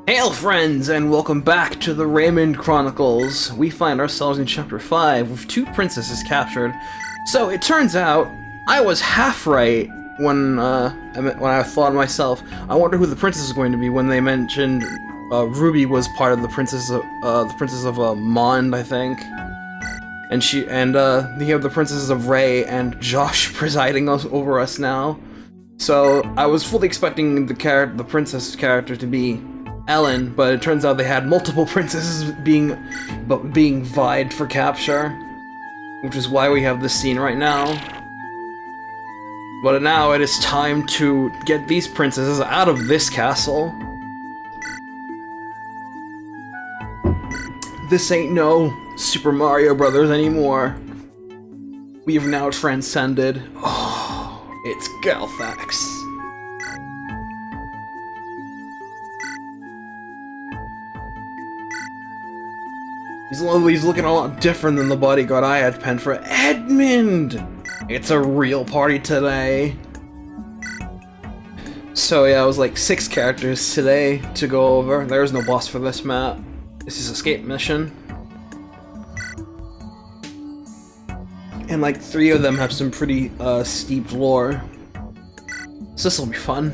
Hail friends, and welcome back to the Raymond Chronicles. We find ourselves in Chapter 5 with two princesses captured. So it turns out, I was half right when I thought to myself, I wonder who the princess is going to be when they mentioned Ruby was part of the princess of Mond, I think. And you have the princesses of Ray and Josh presiding over us now. So I was fully expecting the princess character to be Ellen, but it turns out they had multiple princesses being vied for capture, which is why we have this scene right now. But now it is time to get these princesses out of this castle. This ain't no Super Mario Brothers anymore. We have now transcended. Oh, it's GBAFE. He's looking a lot different than the bodyguard I had penned for Edmund! It's a real party today. So yeah, it was like 6 characters today to go over. There is no boss for this map. This is escape mission. And like 3 of them have some pretty steep lore. So this will be fun.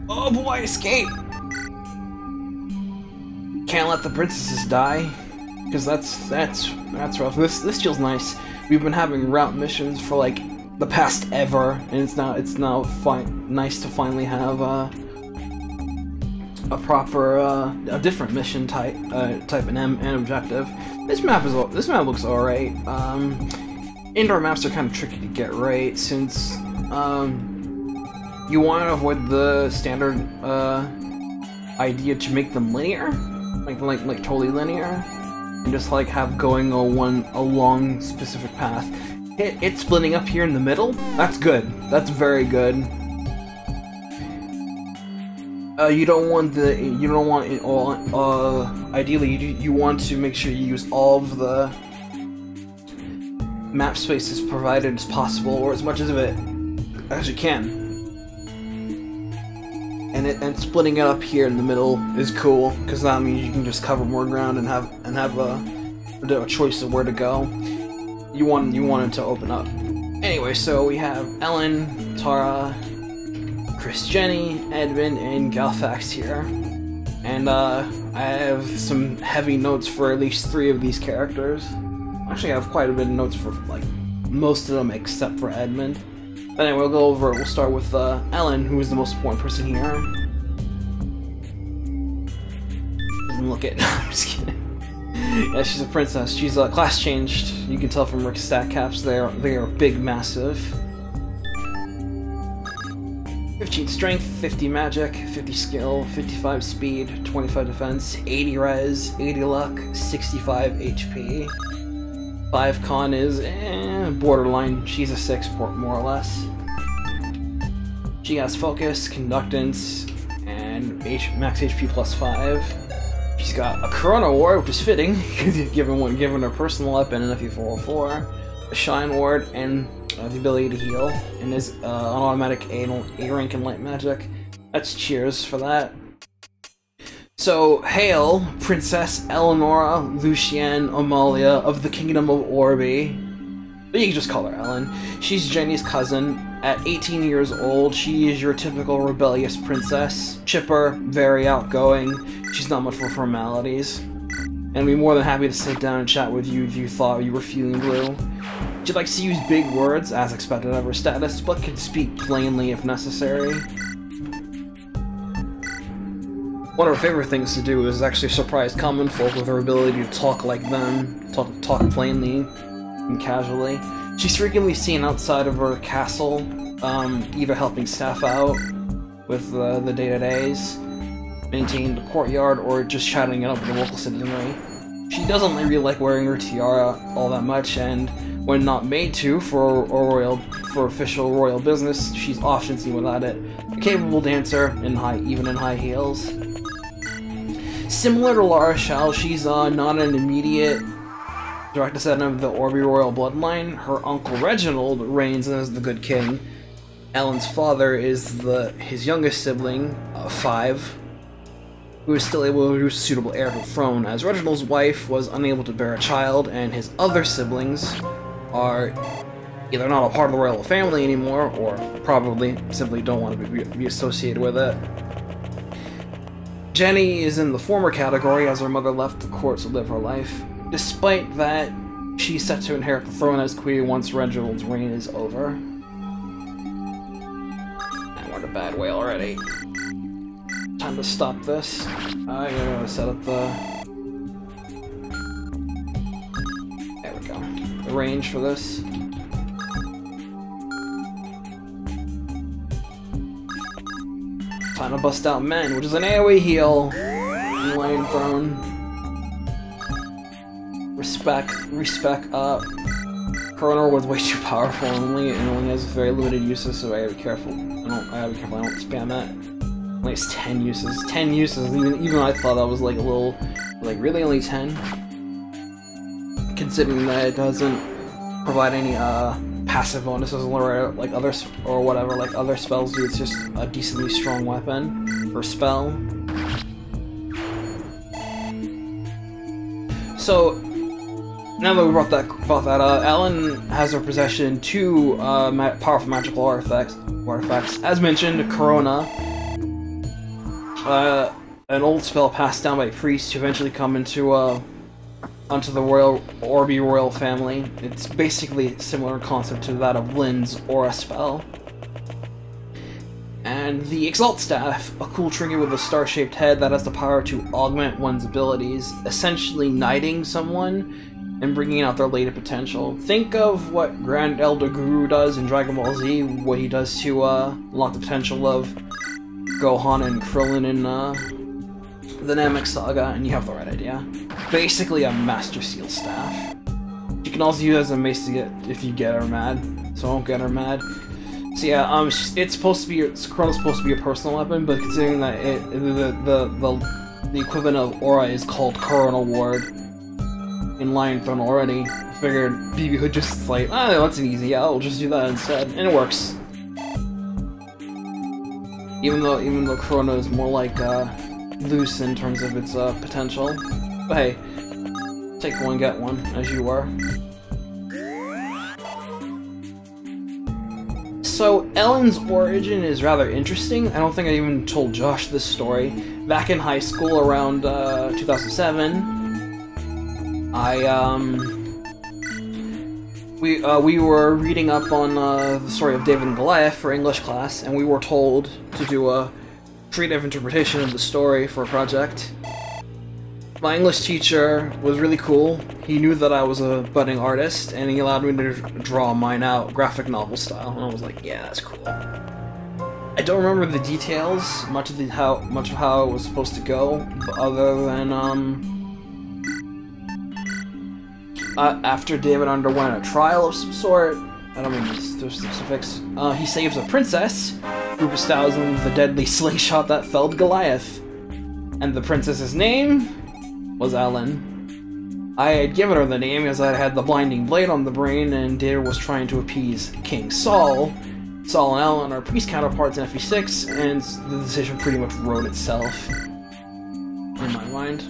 Oh boy, escape! Can't let the princesses die, because that's rough. This feels nice. We've been having route missions for like the past ever, and it's now nice to finally have a proper a different mission type and objective. This map looks alright. Indoor maps are kind of tricky to get right since you want to avoid the standard idea to make them linear. Like totally linear, and just like have going a long specific path. It splitting up here in the middle. That's good. That's very good. You don't want it all. Ideally, you want to make sure you use all of the map spaces provided as possible, or as much of it as you can. And splitting it up here in the middle is cool, because that means you can just cover more ground and have a choice of where to go. You want it to open up. Anyway, so we have Ellen, Tara, Chris, Jenny, Edmund, and GBAFE here. And I have some heavy notes for at least 3 of these characters. Actually, I have quite a bit of notes for like most of them except for Edmund. But anyway, we'll start with Ellen, who is the most important person here. Doesn't look it. I'm just kidding. Yeah, she's a princess. She's class changed. You can tell from her stat caps. They are big, massive. 15 strength, 50 magic, 50 skill, 55 speed, 25 defense, 80 res, 80 luck, 65 HP. 5 con is borderline. She's a 6 more or less. She has focus, conductance, and max HP plus 5. She's got a Corona Ward, which is fitting, given her personal weapon in MK404, a Shine Ward, and the ability to heal, and is an automatic A rank in light magic. That's cheers for that. So, hail, Princess Eleonora Lucienne Amalia of the Kingdom of Orby. But you can just call her Ellen. She's Jenny's cousin. At 18 years old, she is your typical rebellious princess. Chipper, very outgoing. She's not much for formalities. And I'd be more than happy to sit down and chat with you if you thought you were feeling blue. She likes to use big words, as expected of her status, but can speak plainly if necessary. One of her favorite things to do is actually surprise common folk with her ability to talk like them, talk plainly and casually. She's frequently seen outside of her castle, either helping staff out with the day-to-days, maintaining the courtyard, or just chatting it up with the local citizenry. She doesn't really like wearing her tiara all that much, and when not made to for official royal business, she's often seen without it. A capable dancer, even in high heels. Similar to Lara Shell, she's not an immediate direct descendant of the Orby royal bloodline. Her uncle Reginald reigns as the Good King, Alan's father is his youngest sibling, 5, who is still able to produce a suitable heir to the throne, as Reginald's wife was unable to bear a child, and his other siblings are either not a part of the royal family anymore, or probably simply don't want to be associated with it. Jenny is in the former category, as her mother left the court to live her life. Despite that, she's set to inherit the throne as queen once Reginald's reign is over. And we're in a bad way already. Time to stop this. I gotta set up the... There we go. The range for this. Time to bust out Men, which is an AoE heal. Lion Throne. Respec up. Corona was way too powerful and only has very limited uses, so I gotta be careful. I gotta be careful I don't spam that. Only has 10 uses. 10 uses, even I thought that was like a little, like really only 10? Considering that it doesn't provide any passive bonuses like other spells do. It's just a decently strong weapon or spell. So now that we brought that up, Alan has in her possession 2 powerful magical artifacts. As mentioned, Corona, an old spell passed down by priests to eventually come onto the royal family. It's basically a similar concept to that of Lynn's Aura spell. And the Exalt Staff, a cool trinket with a star-shaped head that has the power to augment one's abilities, essentially knighting someone and bringing out their latent potential. Think of what Grand Elder Guru does in Dragon Ball Z, what he does to unlock the potential of Gohan and Krillin in the Namek Saga, and you have the right idea. Basically a Master Seal Staff. You can also use it as a mace to get if you get her mad, so don't get her mad. So yeah, Corona's supposed to be a personal weapon, but considering that the equivalent of Aura is called Corona Ward in Lion Throne already, I figured BB would just like, that's an easy, yeah, I'll just do that instead, and it works. Even though Corona is more like loose in terms of its potential, but hey, take one, get one, as you were. So, Ellen's origin is rather interesting. I don't think I even told Josh this story. Back in high school, around 2007, we were reading up on the story of David and Goliath for English class, and we were told to do a creative interpretation of the story for a project. My English teacher was really cool. He knew that I was a budding artist, and he allowed me to draw mine out graphic novel style, and I was like, yeah, that's cool. I don't remember the details, much of how it was supposed to go, but other than after David underwent a trial of some sort, I don't remember the specifics, he saves a princess who bestows him with the deadly slingshot that felled Goliath, and the princess's name was Ellen. I had given her the name as I had the blinding blade on the brain, and David was trying to appease King Saul. Saul and Ellen are priest counterparts in FE6, and the decision pretty much wrote itself in my mind.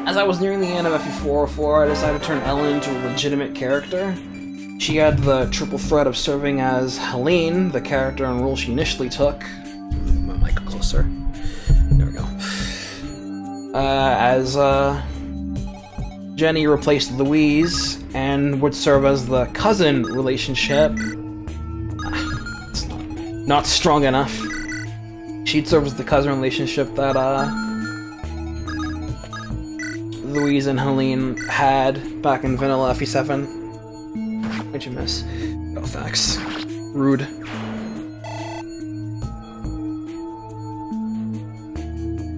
As I was nearing the end of FE404, I decided to turn Ellen into a legitimate character. She had the triple threat of serving as Helene, the character and role she initially took. Move my mic closer. There we go. As Jenny replaced Louise and would serve as the cousin relationship. It's not strong enough. She'd serve as the cousin relationship that Louise and Helene had back in vanilla FE7. What'd you miss? No facts. Rude.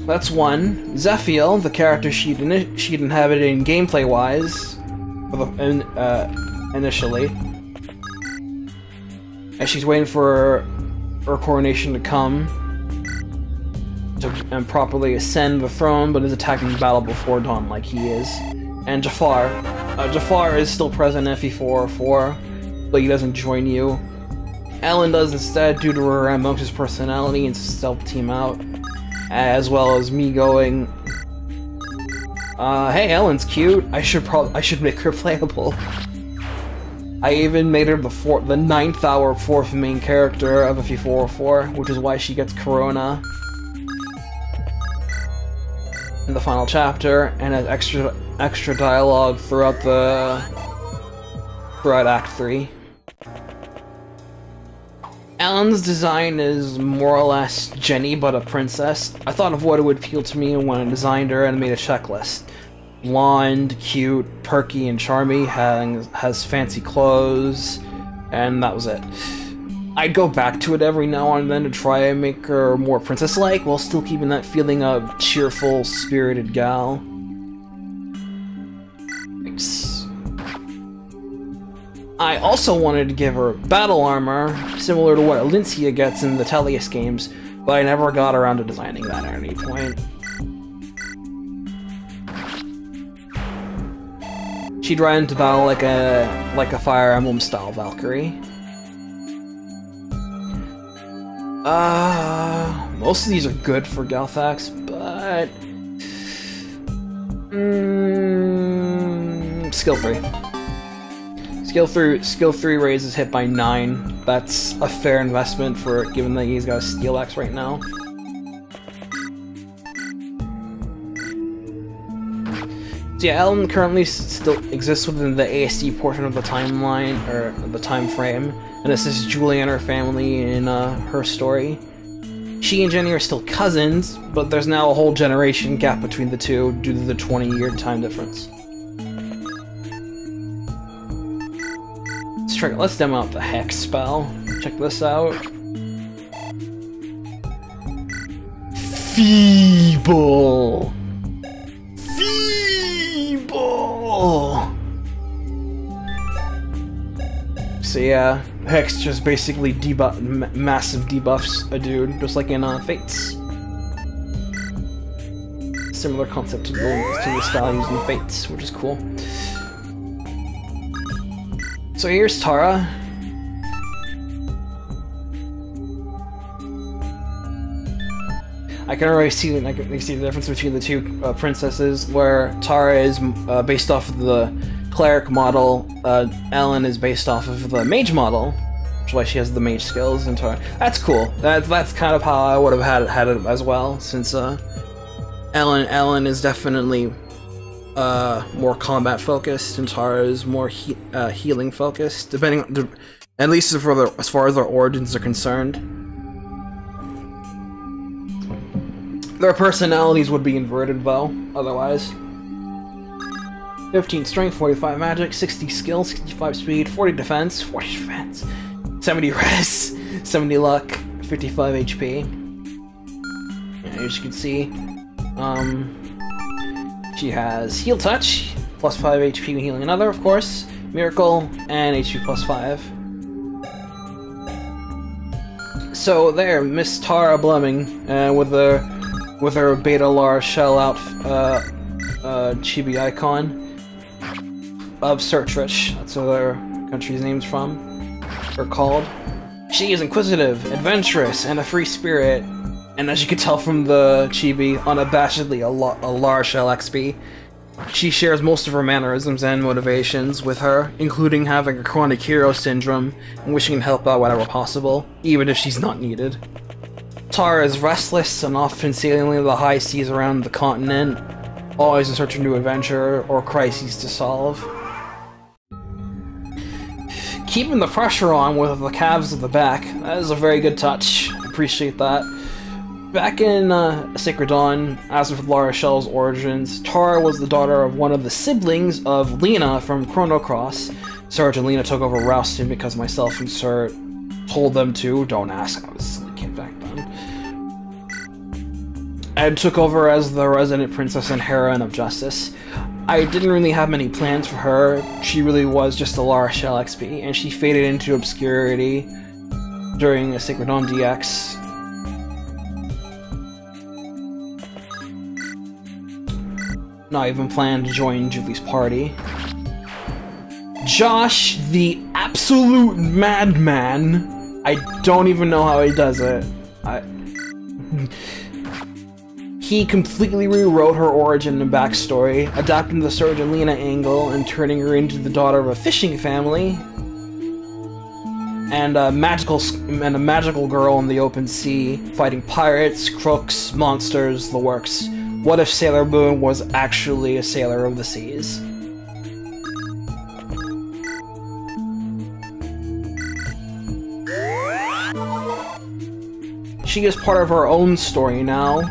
That's one. Zephiel, the character she'd inhabited in gameplay-wise, initially, as she's waiting for her coronation to come and properly ascend the throne, but is attacking the battle before dawn like he is. And Jafar. Jafar is still present in FE404, but he doesn't join you Ellen does instead, due to her rambunctious personality and self-team out, as well as me going, hey, Ellen's cute. I should make her playable. I even made her the 9th hour 4th main character of MK404, which is why she gets Corona in the final chapter, and has extra dialogue throughout Act 3. Ellen's design is more or less Jenny, but a princess. I thought of what it would appeal to me when I designed her and made a checklist. Blonde, cute, perky, and charmy, has fancy clothes, and that was it. I'd go back to it every now and then to try and make her more princess-like, while still keeping that feeling of cheerful, spirited gal. Thanks. I also wanted to give her battle armor, similar to what Alincia gets in the Talionis games, but I never got around to designing that at any point. She'd ride into battle like a Fire Emblem style Valkyrie. Most of these are good for Galthax, but skill 3. Skill 3 raises hit by 9. That's a fair investment for it, given that he's got a Steel Axe right now. So yeah, Ellen currently still exists within the ASD portion of the timeline, or the time frame, and assists Julie and her family in her story. She and Jenny are still cousins, but there's now a whole generation gap between the two due to the 20-year time difference. Let's demo out the Hex spell. Check this out. Feeble! Feeble! So yeah, Hex just basically massive debuffs a dude, just like in Fates. Similar concept to the style used in Fates, which is cool. So here's Tara. I can already see the difference between the two princesses, where Tara is based off of the cleric model, Ellen is based off of the mage model, which is why she has the mage skills, and Tara. That's cool. That's kind of how I would have had it as well, since Ellen is definitely more combat focused, and Tara is more healing focused, depending on, at least as far as their origins are concerned. Their personalities would be inverted though, otherwise. 15 strength, 45 magic, 60 skill, 65 speed, 40 defense, 70 res, 70 luck, 55 HP. Yeah, as you can see, she has Heal Touch, plus 5 HP when healing another, of course, Miracle, and HP plus 5. So there, Miss Tara Blemming, with her Beta Lar shell out chibi icon of Sertrich. That's where their country's name's from, or called. She is inquisitive, adventurous, and a free spirit. And as you can tell from the chibi, unabashedly a Lar shell XP. She shares most of her mannerisms and motivations with her, including having a chronic hero syndrome and wishing to help out whenever possible, even if she's not needed. Tara is restless and often sailing the high seas around the continent, always in search of new adventure or crises to solve. Keeping the pressure on with the calves at the back, that is a very good touch. Appreciate that. Back in Sacred Dawn, as with Lara Shell's origins, Tara was the daughter of one of the siblings of Lena from Chrono Cross. Serge and Lena took over Rouston because myself and Sir told them to. Don't ask, I was a kid back then. And took over as the resident princess and heroine of justice. I didn't really have many plans for her. She really was just a Lara Shell XP, and she faded into obscurity during a Sacred Dawn DX. Not even planned to join Julie's party. Josh, the absolute madman, I don't even know how he does it. He completely rewrote her origin and backstory, adapting the Sergelina angle and turning her into the daughter of a fishing family, and a magical girl in the open sea, fighting pirates, crooks, monsters, the works. What if Sailor Moon was actually a sailor of the seas? She is part of her own story now.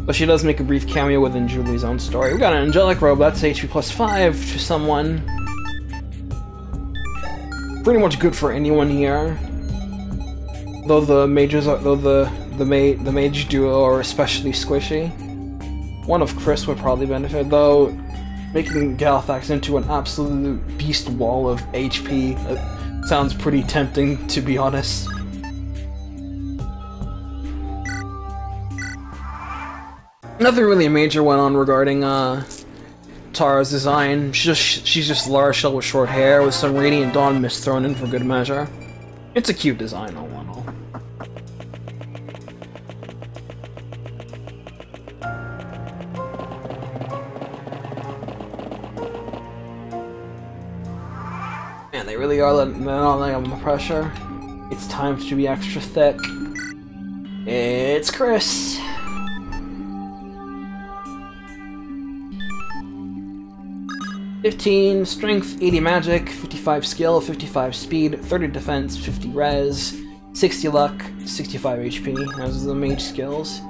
But she does make a brief cameo within Julie's own story. We got an angelic robe, that's HP plus 5 to someone. Pretty much good for anyone here. Though the mages are, the mage duo are especially squishy. One of Chris would probably benefit, though making Galfax into an absolute beast wall of HP sounds pretty tempting, to be honest. Nothing really major went on regarding Tara's design. She's just Lara Shell with short hair with some Radiant Dawn mist thrown in for good measure. It's a cute design, all in all. Man, they really are letting the pressure. It's time to be extra thick. It's Chris. "15 strength, 80 magic, 55 skill, 55 speed, 30 defense, 50 res, 60 luck, 65 HP. Those are the mage skills.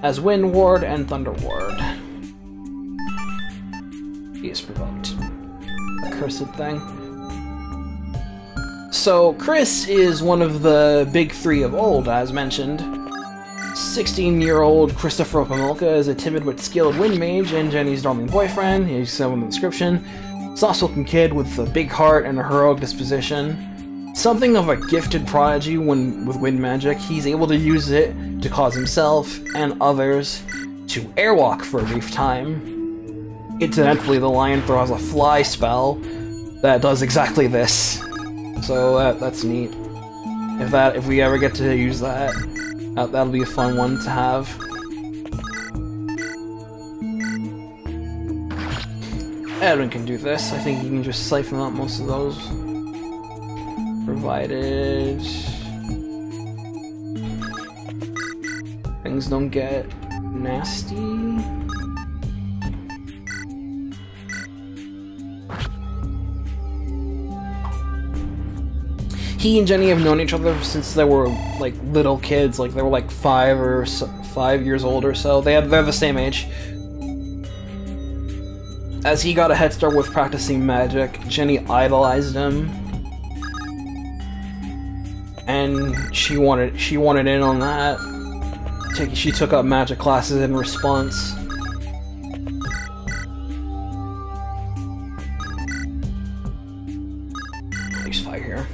Has Wind Ward and Thunder Ward. He is provoked. A cursed thing. So, Chris is one of the big three of old, as mentioned. 16-year-old Christopher Pamilka is a timid but skilled wind mage and Jenny's darling boyfriend. He's said in the description. Soft-spoken kid with a big heart and a heroic disposition. Something of a gifted prodigy with wind magic, he's able to use it to cause himself and others to airwalk for a brief time. Incidentally, the Lion Throw has a fly spell that does exactly this. So that's neat. If we ever get to use that, that'll be a fun one to have. Edwin can do this. I think he can just siphon out most of those. Provided things don't get nasty. He and Jenny have known each other since they were like little kids, like they were like 5 years old or so. They're the same age. As he got a head start with practicing magic, Jenny idolized him, and she wanted in on that. She took up magic classes in response. Nice fight here.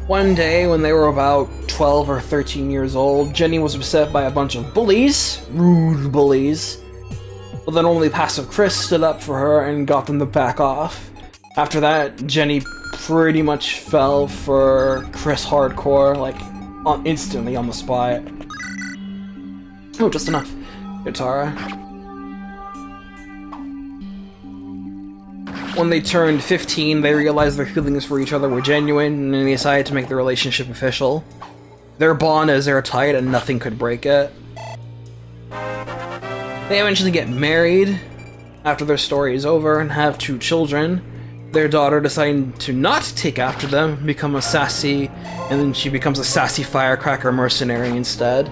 One day, when they were about 12 or 13 years old, Jenny was beset by a bunch of bullies, rude bullies. But then only passive Chris stood up for her and got them to back off. After that, Jenny pretty much fell for Chris hardcore, like instantly on the spot. Oh, just enough. Tara. When they turned 15, they realized their feelings for each other were genuine, and they decided to make the relationship official. Their bond is airtight and nothing could break it. They eventually get married after their story is over and have 2 children. Their daughter decided to not take after them, become a sassy, and then she becomes a sassy firecracker mercenary instead.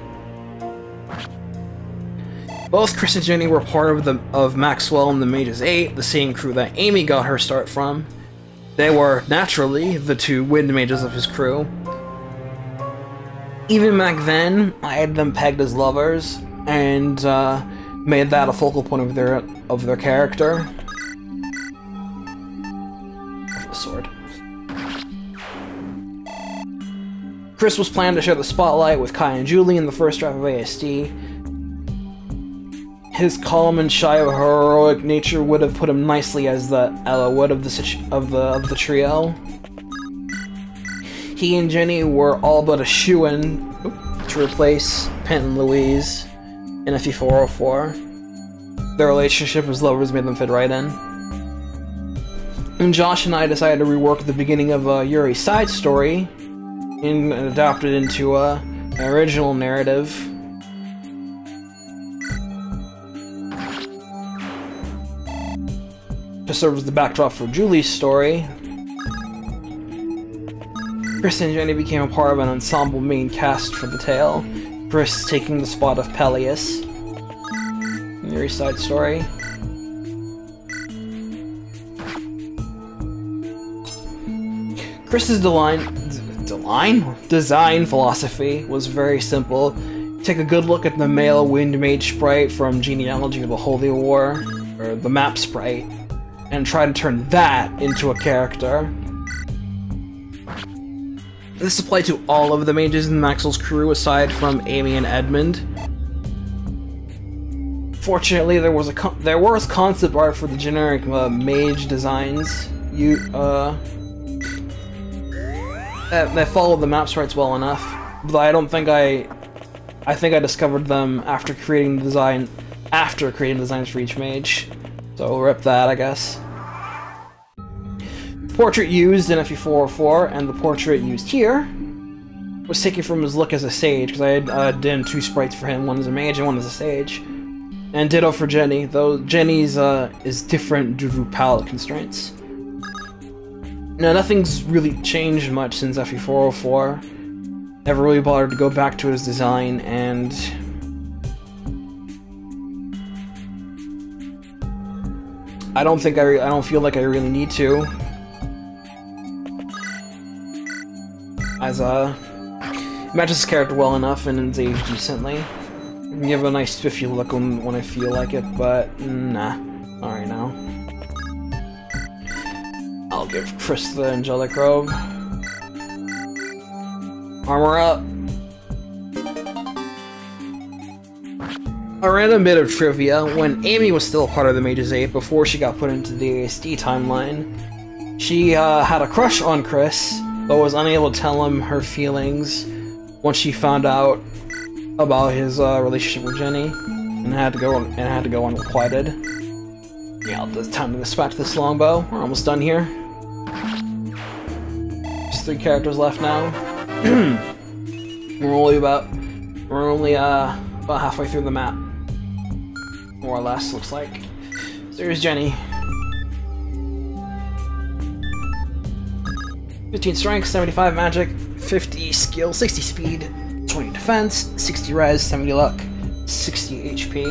Both Chris and Jenny were part of Maxwell and the Mages 8, the same crew that Amy got her start from. They were, naturally, the 2 wind mages of his crew. Even back then, I had them pegged as lovers, and made that a focal point of their character. The sword. Chris was planned to share the spotlight with Kai and Julie in the first draft of ASD. his calm and shy heroic nature would have put him nicely as the Ella Wood of the trio. He and Jenny were all but a shoo-in to replace Pent and Louise in MK404. Their relationship as lovers made them fit right in. And Josh and I decided to rework the beginning of Yuri's side story and adapt it into an original narrative. To serve as the backdrop for Julie's story. Chris and Jenny became a part of an ensemble main cast for the tale, Chris taking the spot of Peleus in Yuri's side story. Chris's design philosophy was very simple. Take a good look at the male wind mage sprite from Genealogy of the Holy War, or the map sprite, and try to turn that into a character. This applied to all of the mages in Maxwell's crew aside from Amy and Edmund. Fortunately, there was concept art for the generic mage designs that followed the map sprites well enough, but I think I discovered them after creating designs for each mage. So rip that, I guess. The portrait used in MK404 and the portrait used here was taken from his look as a sage, because I had done 2 sprites for him, one as a mage and one as a sage. And ditto for Jenny, though Jenny's is different due to palette constraints. Now, nothing's really changed much since MK404. Never really bothered to go back to his design, and I don't feel like I really need to. As it matches his character well enough and is aged decently. I can give a nice spiffy look when I feel like it, but nah, not right now. I'll give Chris the angelic robe. Armor up. A random bit of trivia: when Amy was still part of the Mages 8 before she got put into the ASD timeline, she had a crush on Chris, but was unable to tell him her feelings once she found out about his relationship with Jenny, and had to go unrequited. Yeah, it's time to dispatch this longbow. We're almost done here. Just 3 characters left now. We're only about halfway through the map, more or less. Looks like. So here's Jenny. 15 strength, 75 magic, 50 skill, 60 speed, 20 defense, 60 res, 70 luck, 60 HP.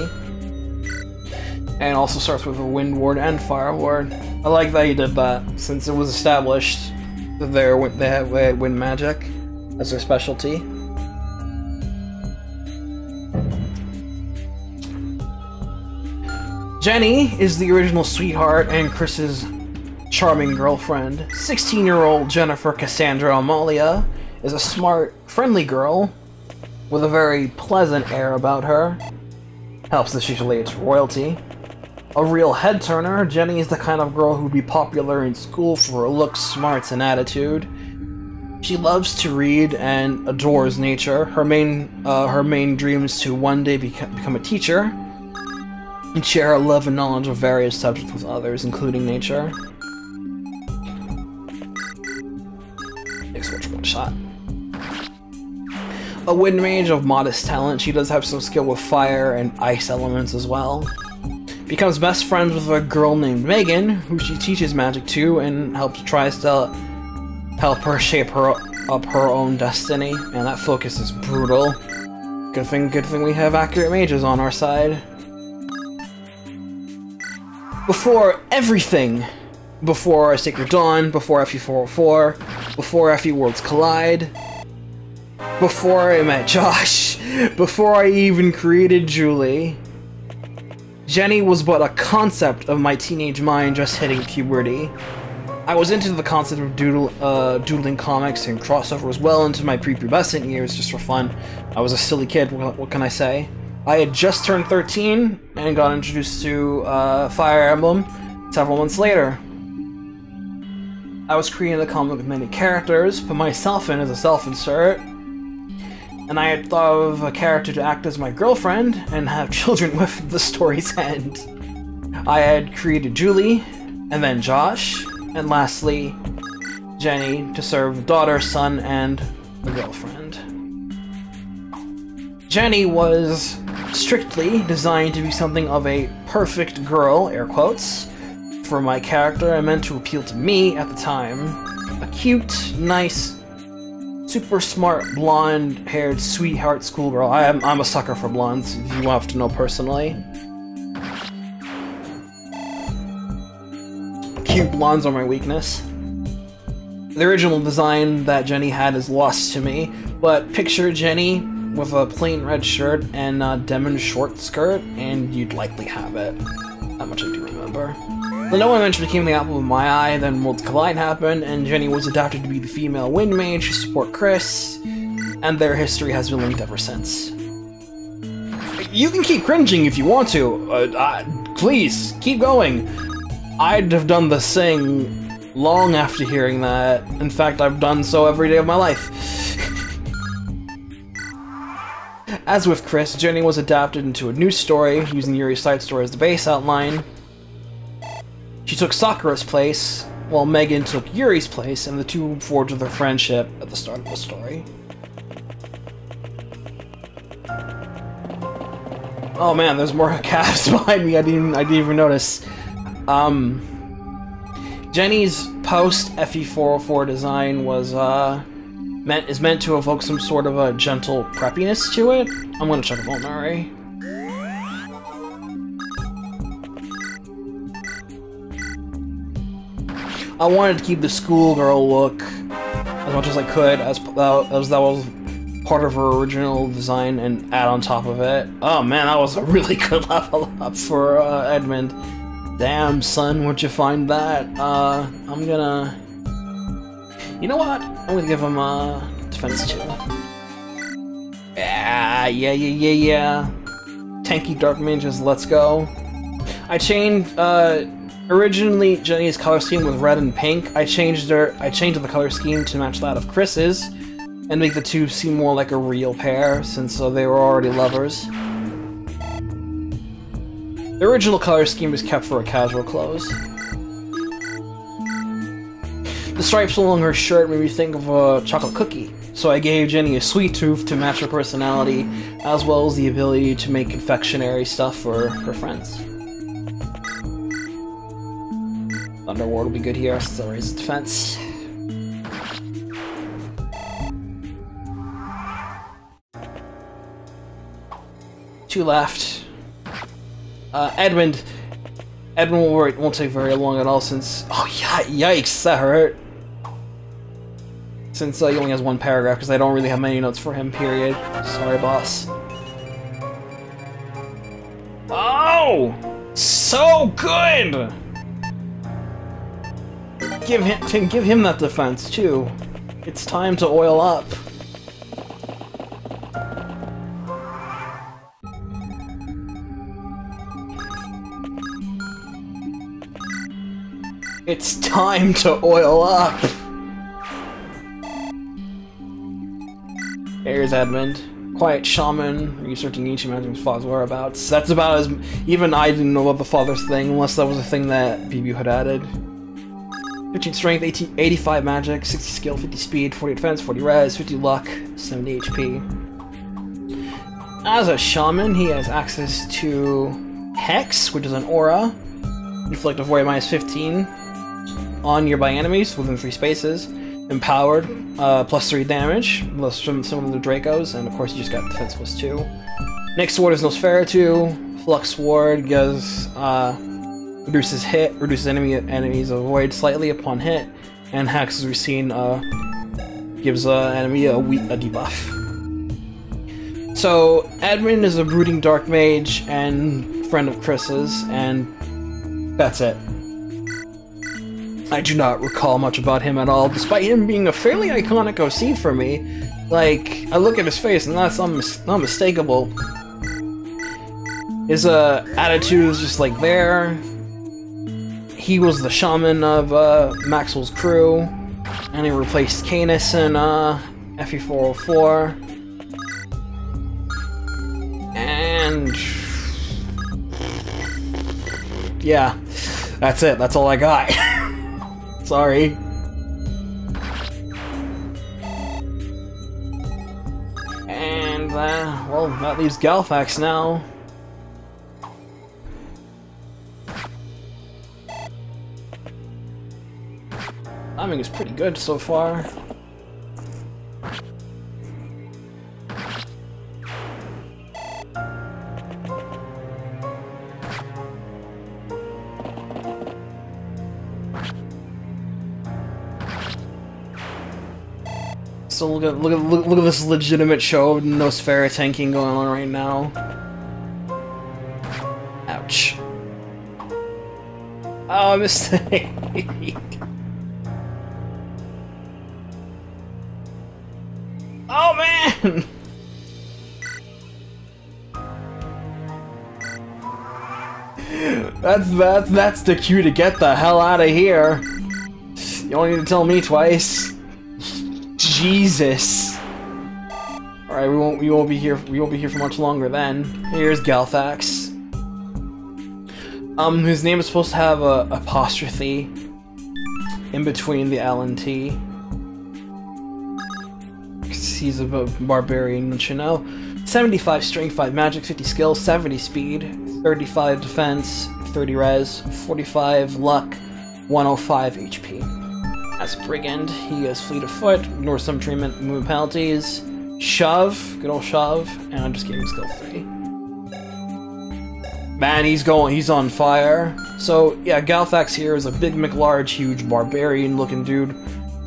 And also starts with a Wind Ward and Fire Ward. I like that you did that, since it was established that they had wind magic as their specialty. Jenny is the original sweetheart and Chris's charming girlfriend. 16-year-old Jennifer Cassandra Amalia is a smart, friendly girl with a very pleasant air about her. Helps that she's related to royalty. A real head-turner, Jenny is the kind of girl who'd be popular in school for her looks, smarts, and attitude. She loves to read and adores nature. Her main dream is to one day become a teacher and share her love and knowledge of various subjects with others, including nature. Next one shot. A wind mage of modest talent, she does have some skill with fire and ice elements as well. Becomes best friends with a girl named Megan, who she teaches magic to and tries to help her shape up her own destiny. And that focus is brutal. Good thing we have accurate mages on our side. Before everything, before Sacred Dawn, before MK404, before FE Worlds Collide, before I met Josh, before I even created Julie, Jenny was but a concept of my teenage mind just hitting puberty. I was into the concept of doodling comics and crossovers well into my prepubescent years just for fun. I was a silly kid, what can I say? I had just turned 13 and got introduced to Fire Emblem several months later. I was creating a comic with many characters, put myself in as a self-insert, and I had thought of a character to act as my girlfriend and have children with the story's end. I had created Julie, and then Josh, and lastly, Jenny to serve daughter, son, and the girlfriend. Jenny was strictly designed to be something of a perfect girl, air quotes, for my character and meant to appeal to me at the time. A cute, nice, super smart, blonde-haired, sweetheart schoolgirl. I'm a sucker for blondes, if you have to know personally. Cute blondes are my weakness. The original design that Jenny had is lost to me, but picture Jenny with a plain red shirt and a denim short skirt, and you'd likely have it. That much I do remember. The No One eventually became the apple of my eye, then Worlds Collide happened, and Jenny was adapted to be the female wind mage to support Chris, and their history has been linked ever since. You can keep cringing if you want to. Please, keep going. I'd have done the sing long after hearing that. In fact, I've done so every day of my life. As with Chris, Jenny was adapted into a new story, using Yuri's side story as the base outline. She took Sakura's place, while Megan took Yuri's place, and the two forged their friendship at the start of the story. Oh man, there's more calves behind me. I didn't even notice. Jenny's post MK404 design was is meant to evoke some sort of a gentle preppiness to it. I'm gonna check a vulnerary. I wanted to keep the schoolgirl look as much as I could, as that was part of her original design, and add on top of it. Oh man, that was a really good level up for Edmund. Damn, son, where'd you find that? I'm gonna... You know what? I'm gonna give him defense 2. Yeah. Tanky dark mages, let's go. I changed, originally Jenny's color scheme was red and pink. I changed the color scheme to match that of Chris's, and make the two seem more like a real pair, since they were already lovers. The original color scheme was kept for her casual clothes. The stripes along her shirt made me think of a chocolate cookie, so I gave Jenny a sweet tooth to match her personality, as well as the ability to make confectionery stuff for her friends. Underworld will be good here, since I raised defense. Two left. Edmund won't take very long at all since... Oh, yikes, that hurt. Since he only has one paragraph, because I don't really have many notes for him, period. Sorry, boss. Oh! So good! Give him that defense, too. It's time to oil up. It's time to oil up! Here's Edmund. Quiet shaman, researching ancient magic father's whereabouts. That's about as... Even I didn't know about the father's thing, unless that was a thing that BB had added. 15 strength, 85 magic, 60 skill, 50 speed, 40 defense, 40 res, 50 luck, 70 HP. As a shaman, he has access to Hex, which is an aura. Inflict a void minus 15 on nearby enemies within 3 spaces. Empowered, plus 3 damage, plus from some of the Dracos, and of course you just got defense plus 2. Next sword is Nosferatu. Flux Sword gives, reduces enemies of void slightly upon hit, and Hex, as we've seen, gives enemy a debuff. So, Edmund is a brooding dark mage and friend of Chris's, and that's it. I do not recall much about him at all, despite him being a fairly iconic OC for me. Like, I look at his face and that's unmistakable. His attitude is just like there. He was the shaman of Maxwell's crew, and he replaced Canis in MK404. And yeah, that's it. That's all I got. Sorry. And well, that leaves Galfax now. Timing is pretty good so far. So look at this legitimate show of Nosfera tanking going on right now. Ouch. Oh, mistake. Oh man! That's the cue to get the hell out of here. You don't need to tell me twice. Jesus. Alright, we won't be here for much longer then. Here's Galfax. His name is supposed to have a apostrophe in between the L and T. He's a barbarian, don't you know? 75 strength, 5 magic, 50 skill, 70 speed, 35 defense, 30 res, 45 luck, 105 HP. As a brigand, he has fleet of foot, ignores some treatment, movement penalties, shove, good old shove, and I'm just giving skill 3. Man, he's on fire. So yeah, Galfax here is a big McLarge, huge barbarian looking dude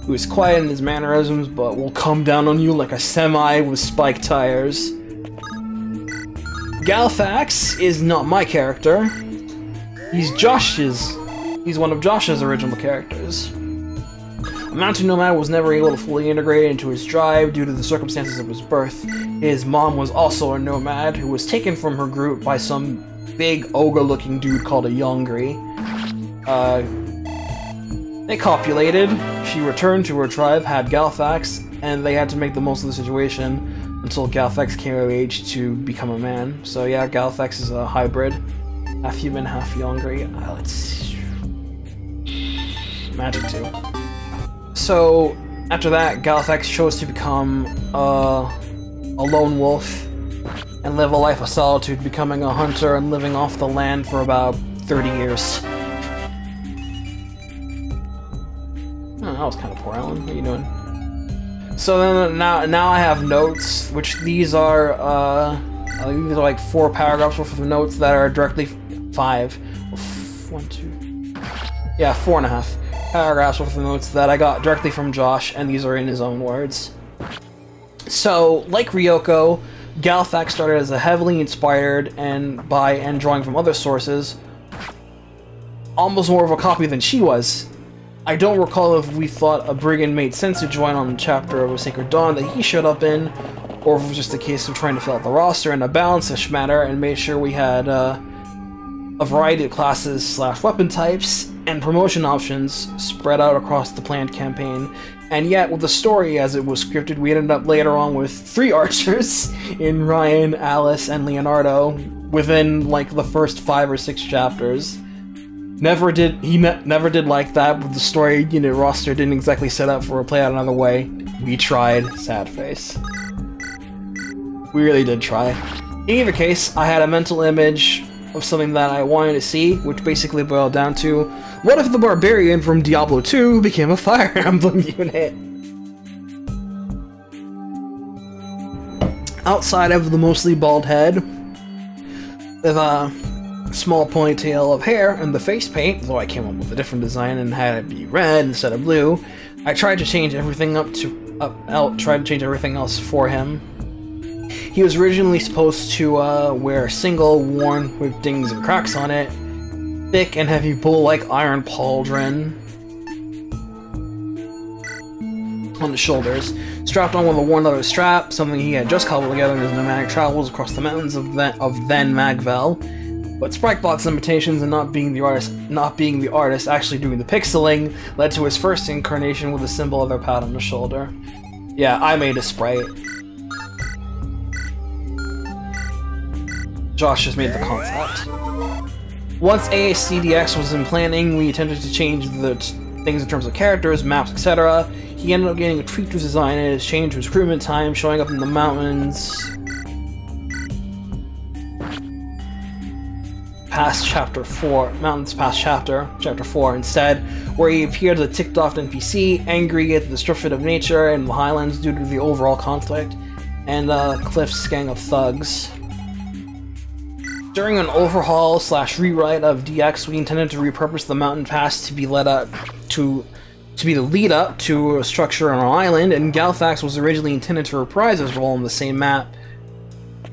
who is quiet in his mannerisms, but will come down on you like a semi with spiked tires. Galfax is not my character. He's Josh's. He's one of Josh's original characters. A mountain nomad was never able to fully integrate into his tribe due to the circumstances of his birth. His mom was also a nomad who was taken from her group by some big ogre-looking dude called a Yongri. They copulated, she returned to her tribe, had Galfax, and they had to make the most of the situation until Galfax came of age to become a man. So yeah, Galfax is a hybrid. Half human, half Yongri. Let's see. Magic 2. So, after that, Galfax chose to become a lone wolf and live a life of solitude, becoming a hunter and living off the land for about 30 years. Oh, that was kind of poor, Alan. What are you doing? So then now I have notes, which these are like 4 paragraphs worth of notes that are directly 5. 1, 2. Yeah, 4.5 paragraphs worth of notes that I got directly from Josh, and these are in his own words. So, like Ryoko, Galfax started as a heavily inspired by and drawing from other sources, almost more of a copy than she was. I don't recall if we thought a brigand made sense to join on the chapter of A Sacred Dawn that he showed up in, or if it was just a case of trying to fill out the roster in a balanced manner and made sure we had a variety of classes / weapon types and promotion options spread out across the planned campaign. And yet, with the story as it was scripted, we ended up later on with 3 archers in Ryan, Alice, and Leonardo within like the first 5 or 6 chapters. Never did like that, but the story unit roster didn't exactly set up for a play out another way. We tried, sad face. We really did try. In either case, I had a mental image of something that I wanted to see, which basically boiled down to, what if the barbarian from Diablo 2 became a Fire Emblem unit? Outside of the mostly bald head, with a small ponytail of hair and the face paint, though I came up with a different design and had it be red instead of blue, I tried to change everything tried to change everything else for him. He was originally supposed to wear a single, worn with dings and cracks on it, thick and heavy bull-like iron pauldron. on his shoulders, strapped on with a worn leather strap, something he had just cobbled together in his nomadic travels across the mountains of then Magvel. But Sprite-Block's limitations and not being the artist actually doing the pixeling led to his first incarnation with a simple leather pad on the shoulder. Yeah, I made a sprite. Josh just made the concept. Once AACDX was in planning, we attempted to change the things in terms of characters, maps, etc. He ended up getting a tweak to his design and his change to his recruitment time, showing up in the mountains past chapter 4, mountains past chapter 4 instead, where he appeared as a ticked off NPC, angry at the destruction of nature and the highlands due to the overall conflict, and Cliff's gang of thugs. During an overhaul / rewrite of DX, we intended to repurpose the mountain pass to be the lead up to a structure on our island, and Galfax was originally intended to reprise his role on the same map,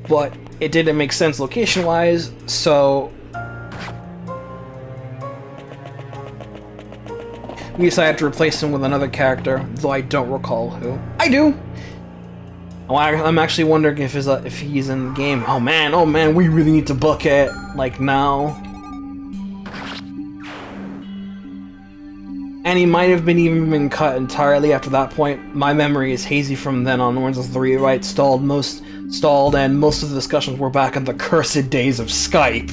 but it didn't make sense location-wise, so we decided to replace him with another character, though I don't recall who. I do! Oh, I'm actually wondering if he's in the game. Oh man, we really need to book it, like, now. And he might have even been cut entirely after that point. My memory is hazy from then onwards as the rewrite stalled, and most of the discussions were back in the cursed days of Skype.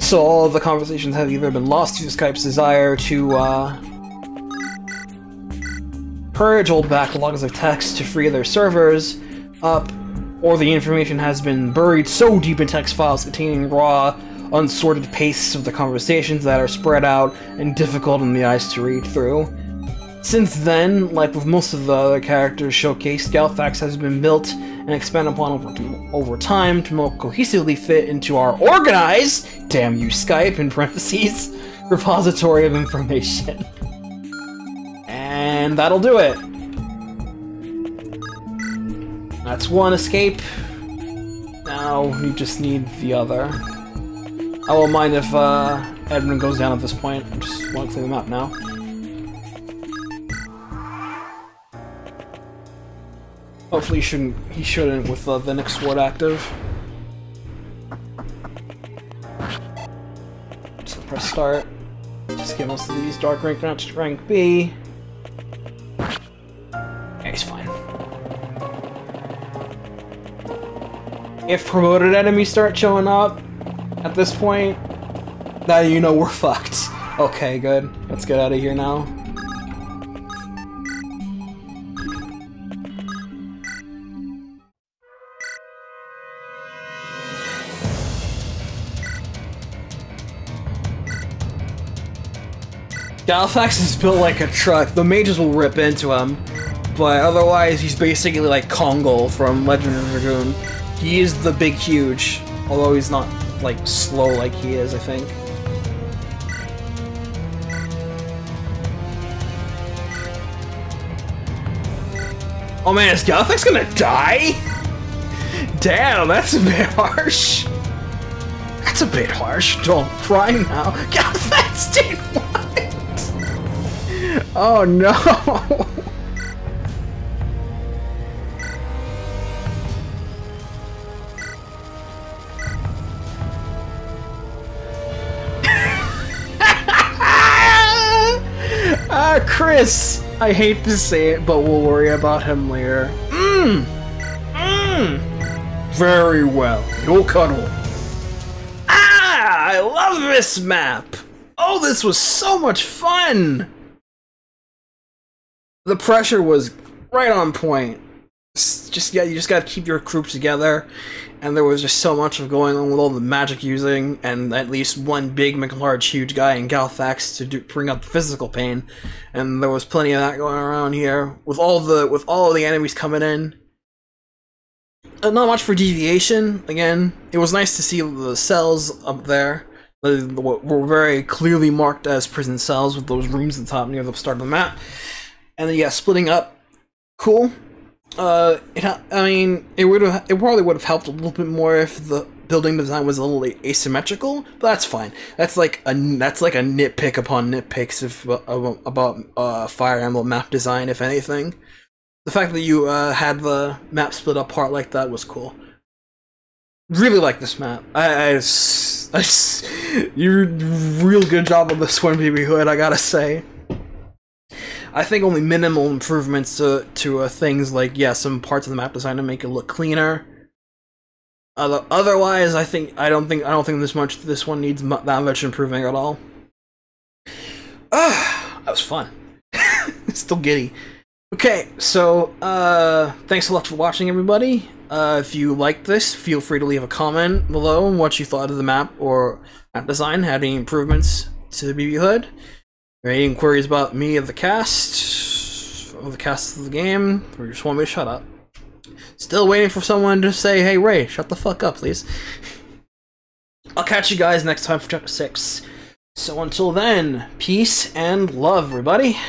So all of the conversations have either been lost to Skype's desire to, purge old backlogs of text to free their servers up, or the information has been buried so deep in text files containing raw, unsorted pastes of the conversations that are spread out and difficult in the eyes to read through. Since then, like with most of the other characters showcased, Galfax has been built and expanded upon over time to more cohesively fit into our organized, damn you Skype in parentheses, repository of information. And that'll do it. That's one escape. Now we just need the other. I won't mind if Edmund goes down at this point. I just want to clear them out now. Hopefully he shouldn't with the next sword active. So press start. Just get most of these dark rank down to rank B. Yeah, he's fine. If promoted enemies start showing up at this point, now you know we're fucked. Okay, good. Let's get out of here now. Galfax is built like a truck. The mages will rip into him, but otherwise he's basically like Kongol from Legend of Dragoon. He is the big huge, although he's not like slow like he is, I think. Oh man, is Galfax gonna die? Damn, that's a bit harsh. That's a bit harsh. Don't cry now. Galfax did what? Oh no. Chris! I hate to say it, but we'll worry about him later. Very well. You'll cuddle. Ah! I love this map! Oh, this was so much fun! The pressure was right on point. Yeah, you just gotta keep your group together, and there was just so much of going on with all the magic using, and at least one big large huge guy in Galfax to bring up the physical pain, and there was plenty of that going around here with all of the enemies coming in. Not much for deviation. Again, it was nice to see the cells up there. Were very clearly marked as prison cells with those rooms at the top near the start of the map, and then yeah, splitting up, cool. I mean, it probably would have helped a little bit more if the building design was a little asymmetrical, but that's fine. That's like a nitpick upon nitpicks about Fire Emblem map design, if anything. The fact that you had the map split apart like that was cool. Really like this map. You real good job on this one, BB Hood, I gotta say. I think only minimal improvements to things like, yeah, some parts of the map design to make it look cleaner. Otherwise, I don't think this one needs that much improving at all. That was fun. Still giddy. Okay, so thanks a lot for watching, everybody. If you liked this, feel free to leave a comment below on what you thought of the map or map design. Had any improvements to BB Hood? Or any inquiries about me of the cast of the game, or you just want me to shut up? Still waiting for someone to say, "Hey Ray, shut the fuck up, please." I'll catch you guys next time for chapter 6. So until then, peace and love, everybody.